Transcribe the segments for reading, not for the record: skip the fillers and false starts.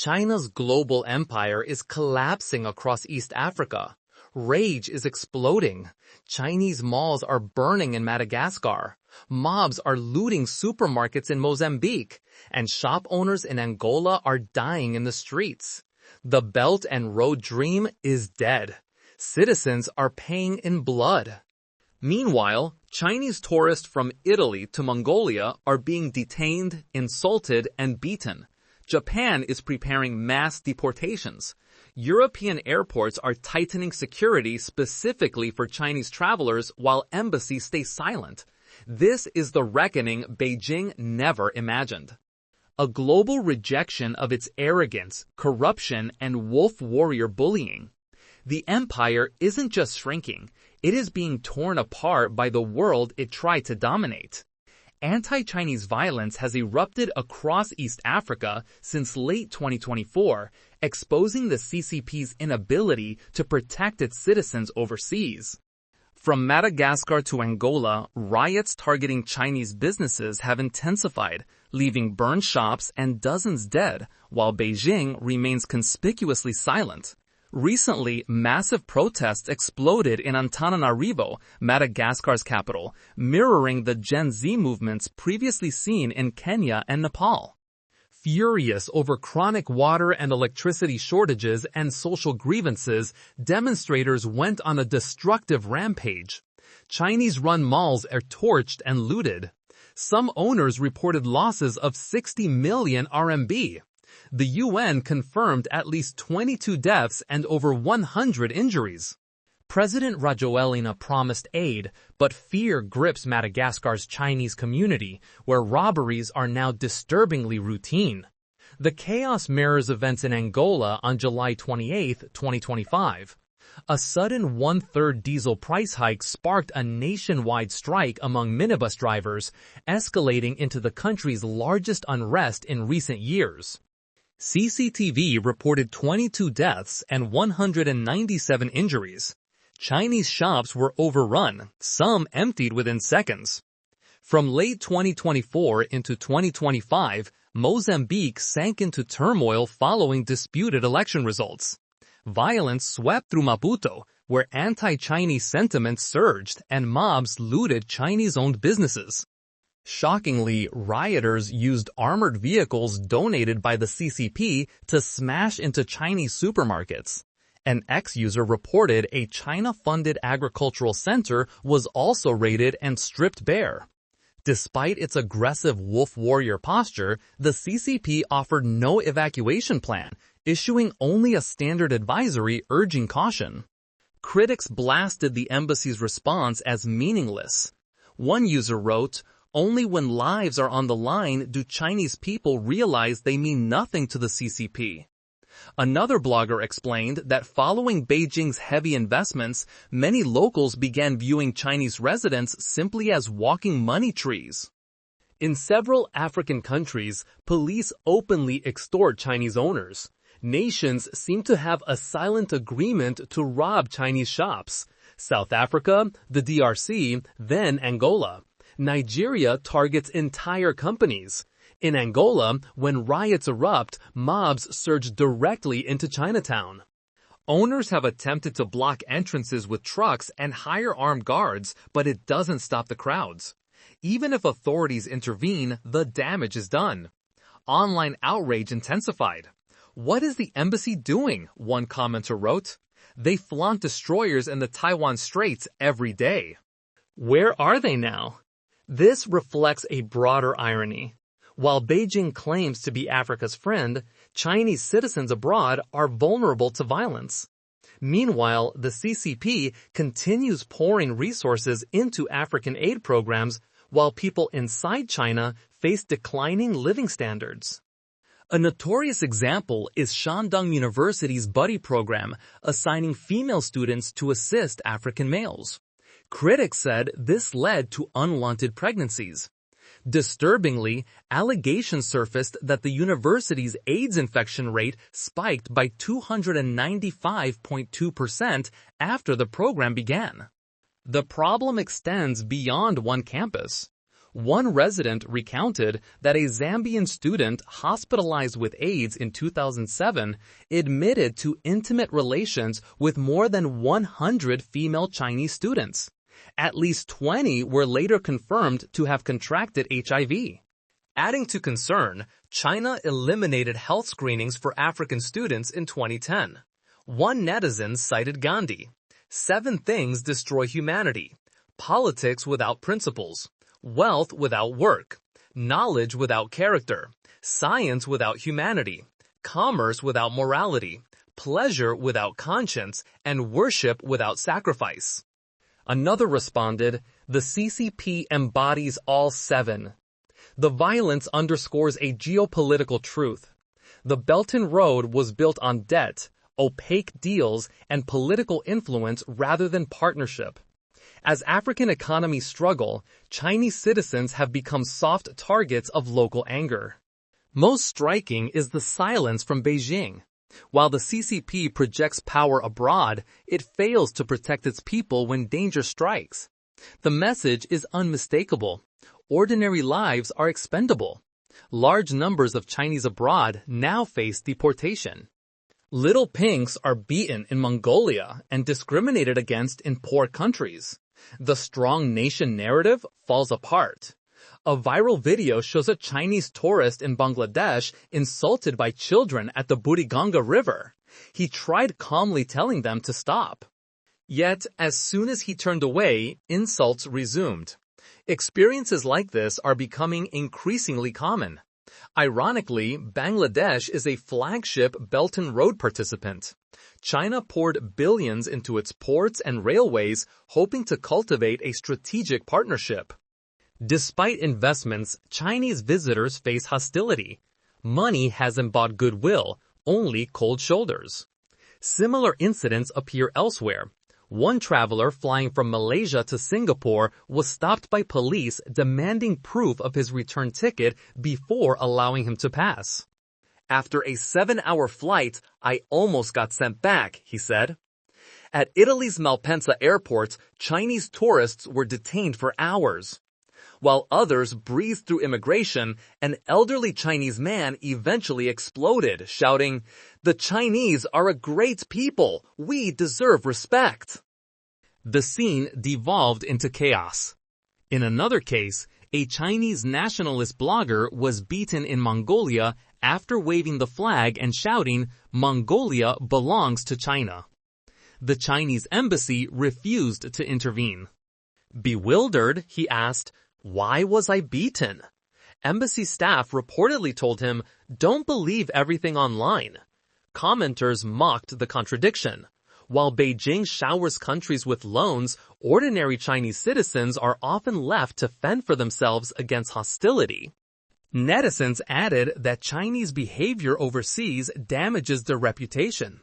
China's global empire is collapsing across East Africa. Rage is exploding. Chinese malls are burning in Madagascar. Mobs are looting supermarkets in Mozambique. And shop owners in Angola are dying in the streets. The Belt and Road dream is dead. Citizens are paying in blood. Meanwhile, Chinese tourists from Italy to Mongolia are being detained, insulted, and beaten. Japan is preparing mass deportations. European airports are tightening security specifically for Chinese travelers while embassies stay silent. This is the reckoning Beijing never imagined. A global rejection of its arrogance, corruption, and wolf warrior bullying. The empire isn't just shrinking, it is being torn apart by the world it tried to dominate. Anti-Chinese violence has erupted across East Africa since late 2024, exposing the CCP's inability to protect its citizens overseas. From Madagascar to Angola, riots targeting Chinese businesses have intensified, leaving burned shops and dozens dead, while Beijing remains conspicuously silent. Recently, massive protests exploded in Antananarivo, Madagascar's capital, mirroring the Gen Z movements previously seen in Kenya and Nepal. Furious over chronic water and electricity shortages and social grievances, demonstrators went on a destructive rampage. Chinese-run malls are torched and looted. Some owners reported losses of 60 million RMB. The UN confirmed at least 22 deaths and over 100 injuries. President Rajoelina promised aid, but fear grips Madagascar's Chinese community, where robberies are now disturbingly routine. The chaos mirrors events in Angola on July 28, 2025. A sudden one-third diesel price hike sparked a nationwide strike among minibus drivers, escalating into the country's largest unrest in recent years. CCTV reported 22 deaths and 197 injuries. Chinese shops were overrun, some emptied within seconds. From late 2024 into 2025, Mozambique sank into turmoil following disputed election results. Violence swept through Maputo, where anti-Chinese sentiment surged and mobs looted Chinese-owned businesses. Shockingly, rioters used armored vehicles donated by the CCP to smash into Chinese supermarkets. An ex-user reported a China-funded agricultural center was also raided and stripped bare. Despite its aggressive wolf warrior posture, the CCP offered no evacuation plan, issuing only a standard advisory urging caution. Critics blasted the embassy's response as meaningless. One user wrote, "Only when lives are on the line do Chinese people realize they mean nothing to the CCP." Another blogger explained that following Beijing's heavy investments, many locals began viewing Chinese residents simply as walking money trees. In several African countries, police openly extort Chinese owners. Nations seem to have a silent agreement to rob Chinese shops. South Africa, the DRC, then Angola. Nigeria targets entire companies. In Angola, when riots erupt, mobs surge directly into Chinatown. Owners have attempted to block entrances with trucks and hire armed guards, but it doesn't stop the crowds. Even if authorities intervene, the damage is done. Online outrage intensified. "What is the embassy doing?" one commenter wrote. "They flaunt destroyers in the Taiwan Straits every day." Where are they now? This reflects a broader irony. While Beijing claims to be Africa's friend, Chinese citizens abroad are vulnerable to violence. Meanwhile, the CCP continues pouring resources into African aid programs while people inside China face declining living standards. A notorious example is Shandong University's buddy program, assigning female students to assist African males. Critics said this led to unwanted pregnancies. Disturbingly, allegations surfaced that the university's AIDS infection rate spiked by 295.2% after the program began. The problem extends beyond one campus. One resident recounted that a Zambian student hospitalized with AIDS in 2007 admitted to intimate relations with more than 100 female Chinese students. At least 20 were later confirmed to have contracted HIV. Adding to concern, China eliminated health screenings for African students in 2010. One netizen cited Gandhi. 7 things destroy humanity. Politics without principles. Wealth without work. Knowledge without character. Science without humanity. Commerce without morality. Pleasure without conscience. And worship without sacrifice. Another responded, the CCP embodies all 7. The violence underscores a geopolitical truth. The Belt and Road was built on debt, opaque deals, and political influence rather than partnership. As African economies struggle, Chinese citizens have become soft targets of local anger. Most striking is the silence from Beijing. While the CCP projects power abroad, it fails to protect its people when danger strikes. The message is unmistakable. Ordinary lives are expendable. Large numbers of Chinese abroad now face deportation. Little pinks are beaten in Mongolia and discriminated against in poor countries. The strong nation narrative falls apart. A viral video shows a Chinese tourist in Bangladesh insulted by children at the Buriganga River. He tried calmly telling them to stop. Yet, as soon as he turned away, insults resumed. Experiences like this are becoming increasingly common. Ironically, Bangladesh is a flagship Belt and Road participant. China poured billions into its ports and railways, hoping to cultivate a strategic partnership. Despite investments, Chinese visitors face hostility. Money hasn't bought goodwill, only cold shoulders. Similar incidents appear elsewhere. One traveler flying from Malaysia to Singapore was stopped by police demanding proof of his return ticket before allowing him to pass. After a 7-hour flight, I almost got sent back, he said. At Italy's Malpensa airport, Chinese tourists were detained for hours. While others breezed through immigration, an elderly Chinese man eventually exploded, shouting, "The Chinese are a great people. We deserve respect." The scene devolved into chaos. In another case, a Chinese nationalist blogger was beaten in Mongolia after waving the flag and shouting, "Mongolia belongs to China." The Chinese embassy refused to intervene. Bewildered, he asked, "Why was I beaten?" Embassy staff reportedly told him, "Don't believe everything online." Commenters mocked the contradiction. While Beijing showers countries with loans, ordinary Chinese citizens are often left to fend for themselves against hostility. Netizens added that Chinese behavior overseas damages their reputation.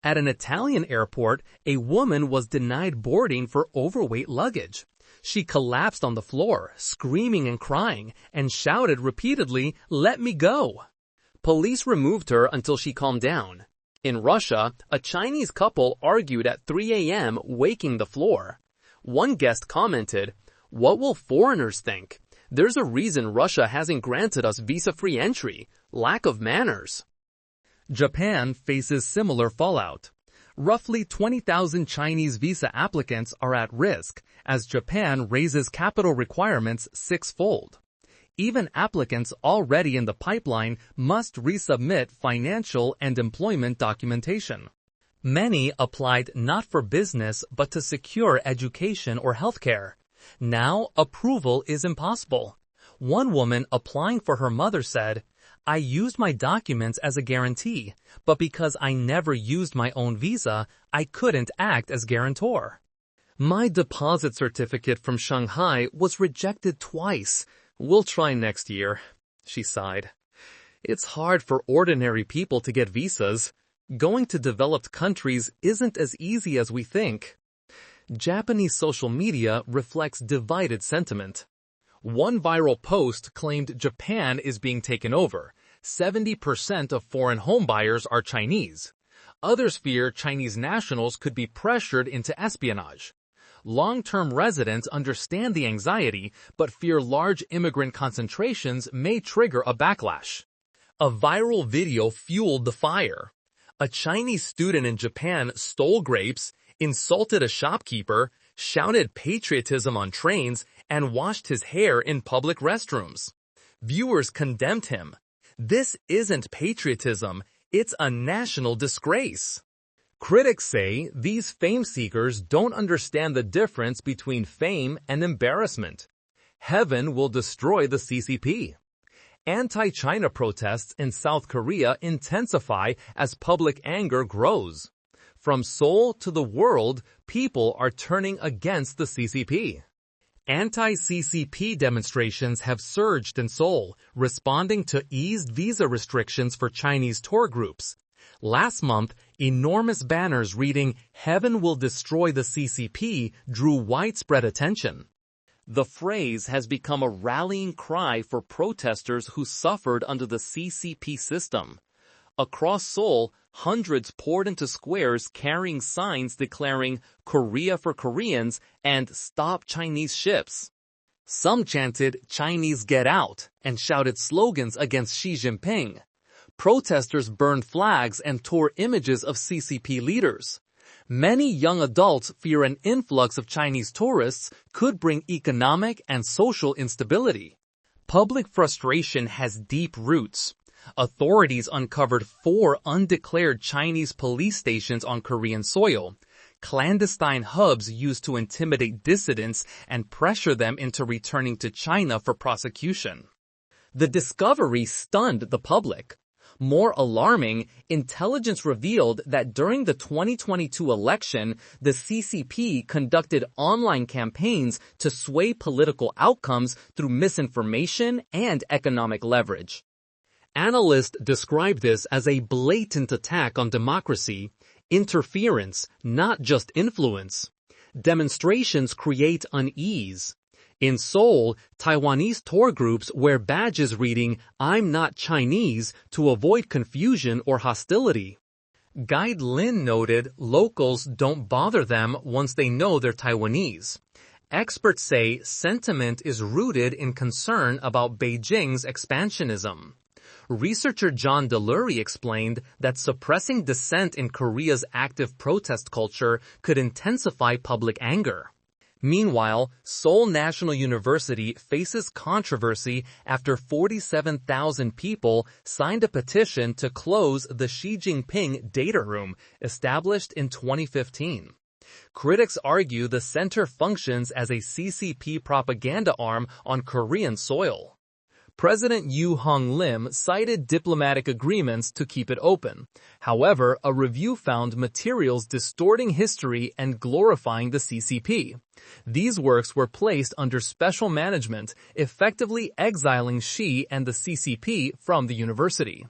At an Italian airport, a woman was denied boarding for overweight luggage. She collapsed on the floor, screaming and crying, and shouted repeatedly, "Let me go." Police removed her until she calmed down. In Russia, a Chinese couple argued at 3 a.m., waking the floor. One guest commented, "What will foreigners think? There's a reason Russia hasn't granted us visa-free entry. Lack of manners." Japan faces similar fallout. Roughly 20,000 Chinese visa applicants are at risk as Japan raises capital requirements 6-fold. Even applicants already in the pipeline must resubmit financial and employment documentation. Many applied not for business but to secure education or healthcare. Now, approval is impossible. One woman applying for her mother said, "I used my documents as a guarantee, but because I never used my own visa, I couldn't act as guarantor. My deposit certificate from Shanghai was rejected twice. We'll try next year," she sighed. It's hard for ordinary people to get visas. Going to developed countries isn't as easy as we think. Japanese social media reflects divided sentiment. One viral post claimed Japan is being taken over. 70% of foreign homebuyers are Chinese. Others fear Chinese nationals could be pressured into espionage. Long-term residents understand the anxiety, but fear large immigrant concentrations may trigger a backlash. A viral video fueled the fire. A Chinese student in Japan stole grapes, insulted a shopkeeper, shouted patriotism on trains, and washed his hair in public restrooms. Viewers condemned him. This isn't patriotism, it's a national disgrace. Critics say these fame seekers don't understand the difference between fame and embarrassment. Heaven will destroy the CCP. Anti-China protests in South Korea intensify as public anger grows. From Seoul to the world, people are turning against the CCP. Anti-CCP demonstrations have surged in Seoul, responding to eased visa restrictions for Chinese tour groups. Last month, enormous banners reading "Heaven will destroy the CCP" drew widespread attention. The phrase has become a rallying cry for protesters who suffered under the CCP system. Across Seoul, hundreds poured into squares carrying signs declaring "Korea for Koreans" and "Stop Chinese ships." Some chanted "Chinese get out" and shouted slogans against Xi Jinping. Protesters burned flags and tore images of CCP leaders. Many young adults fear an influx of Chinese tourists could bring economic and social instability. Public frustration has deep roots. Authorities uncovered 4 undeclared Chinese police stations on Korean soil, clandestine hubs used to intimidate dissidents and pressure them into returning to China for prosecution. The discovery stunned the public. More alarming, intelligence revealed that during the 2022 election, the CCP conducted online campaigns to sway political outcomes through misinformation and economic leverage. Analysts describe this as a blatant attack on democracy, interference, not just influence. Demonstrations create unease. In Seoul, Taiwanese tour groups wear badges reading "I'm not Chinese" to avoid confusion or hostility. Guide Lin noted locals don't bother them once they know they're Taiwanese. Experts say sentiment is rooted in concern about Beijing's expansionism. Researcher John Delury explained that suppressing dissent in Korea's active protest culture could intensify public anger. Meanwhile, Seoul National University faces controversy after 47,000 people signed a petition to close the Xi Jinping data room established in 2015. Critics argue the center functions as a CCP propaganda arm on Korean soil. President Yoo Hong-lim cited diplomatic agreements to keep it open. However, a review found materials distorting history and glorifying the CCP. These works were placed under special management, effectively exiling Xi and the CCP from the university.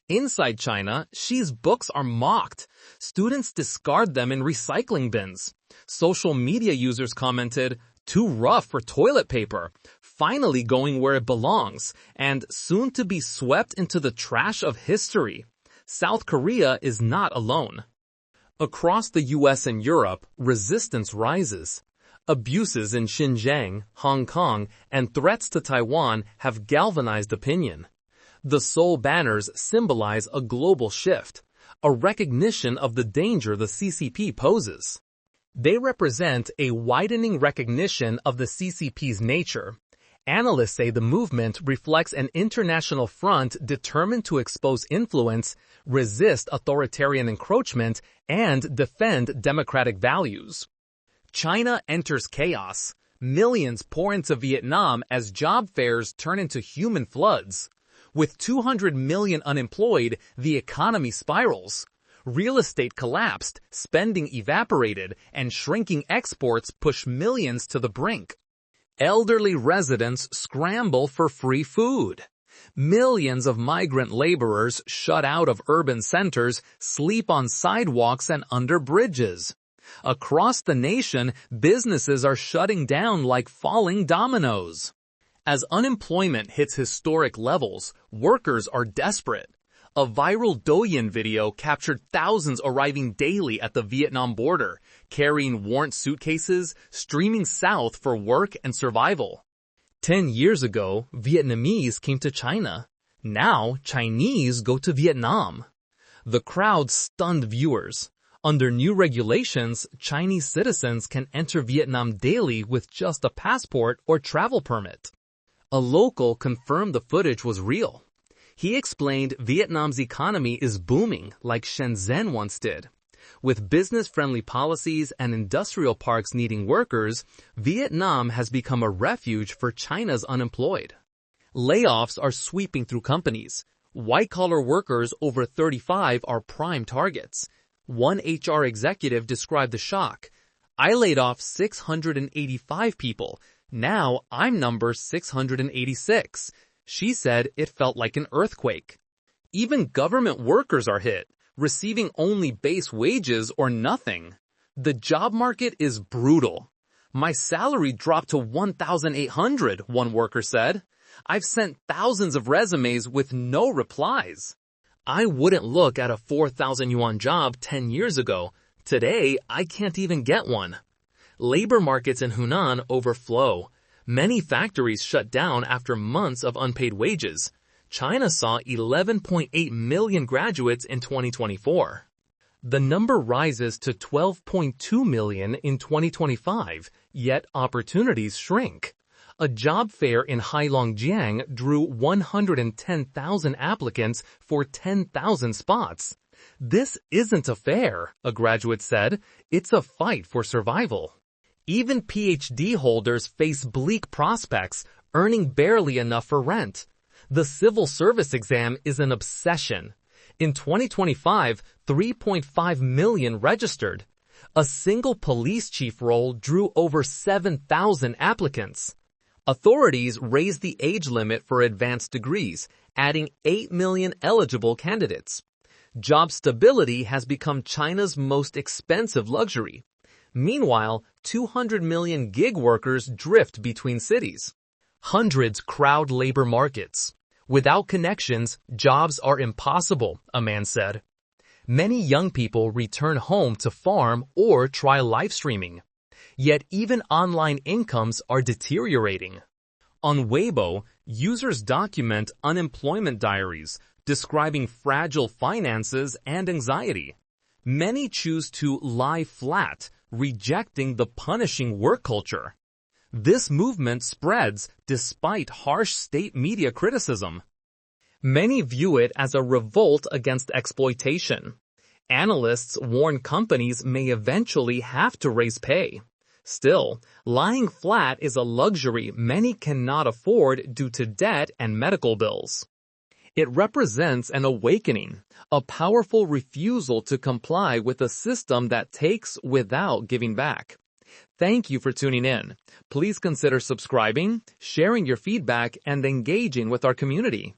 Inside China, Xi's books are mocked. Students discard them in recycling bins. Social media users commented, "Too rough for toilet paper," finally going where it belongs, and soon to be swept into the trash of history. South Korea is not alone. Across the US and Europe, resistance rises. Abuses in Xinjiang, Hong Kong, and threats to Taiwan have galvanized opinion. The Seoul banners symbolize a global shift, a recognition of the danger the CCP poses. They represent a widening recognition of the CCP's nature. Analysts say the movement reflects an international front determined to expose influence, resist authoritarian encroachment, and defend democratic values. China enters chaos. Millions pour into Vietnam as job fairs turn into human floods. With 200 million unemployed, the economy spirals. Real estate collapsed, spending evaporated, and shrinking exports push millions to the brink. Elderly residents scramble for free food. Millions of migrant laborers shut out of urban centers sleep on sidewalks and under bridges. Across the nation, businesses are shutting down like falling dominoes. As unemployment hits historic levels, workers are desperate. A viral Douyin video captured thousands arriving daily at the Vietnam border, carrying warrant suitcases, streaming south for work and survival. 10 years ago, Vietnamese came to China. Now, Chinese go to Vietnam. The crowd stunned viewers. Under new regulations, Chinese citizens can enter Vietnam daily with just a passport or travel permit. A local confirmed the footage was real. He explained Vietnam's economy is booming like Shenzhen once did. With business-friendly policies and industrial parks needing workers, Vietnam has become a refuge for China's unemployed. Layoffs are sweeping through companies. White-collar workers over 35 are prime targets. One HR executive described the shock. "I laid off 685 people. Now I'm number 686. She said it felt like an earthquake. Even government workers are hit, receiving only base wages or nothing. The job market is brutal. My salary dropped to 1,800, one worker said. I've sent thousands of resumes with no replies. I wouldn't look at a 4,000 yuan job 10 years ago. Today, I can't even get one. Labor markets in Hunan overflow. Many factories shut down after months of unpaid wages. China saw 11.8 million graduates in 2024. The number rises to 12.2 million in 2025, yet opportunities shrink. A job fair in Heilongjiang drew 110,000 applicants for 10,000 spots. This isn't a fair, a graduate said. It's a fight for survival. Even PhD holders face bleak prospects, earning barely enough for rent. The civil service exam is an obsession. In 2025, 3.5 million registered. A single police chief role drew over 7,000 applicants. Authorities raised the age limit for advanced degrees, adding 8 million eligible candidates. Job stability has become China's most expensive luxury. Meanwhile, 200 million gig workers drift between cities. Hundreds crowd labor markets. Without connections, jobs are impossible, a man said. Many young people return home to farm or try live streaming. Yet even online incomes are deteriorating. On Weibo, users document unemployment diaries, describing fragile finances and anxiety. Many choose to lie flat, rejecting the punishing work culture. This movement spreads despite harsh state media criticism. Many view it as a revolt against exploitation. Analysts warn companies may eventually have to raise pay. Still, lying flat is a luxury many cannot afford due to debt and medical bills. It represents an awakening, a powerful refusal to comply with a system that takes without giving back. Thank you for tuning in. Please consider subscribing, sharing your feedback, and engaging with our community.